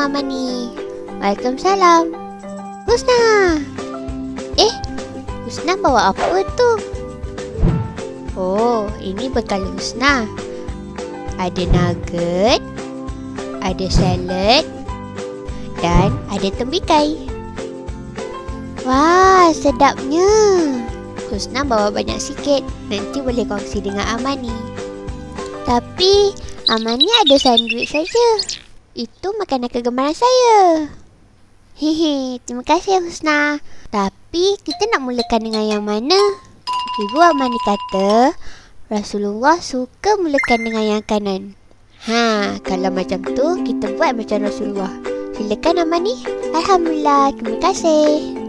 Amani. Waalaikumsalam. Husna. Husna bawa apa tu? Oh, ini bekal Husna. Ada nugget, ada salad dan ada tembikai. Wah, sedapnya. Husna bawa banyak sikit. Nanti boleh kongsi dengan Amani. Tapi Amani ada sandwich saja. Itu makanan kegemaran saya. Terima kasih Husna. Tapi kita nak mulakan dengan yang mana? Ibu Amani kata Rasulullah suka mulakan dengan yang kanan. Kalau macam tu kita buat macam Rasulullah. Silakan Amani. Alhamdulillah, terima kasih.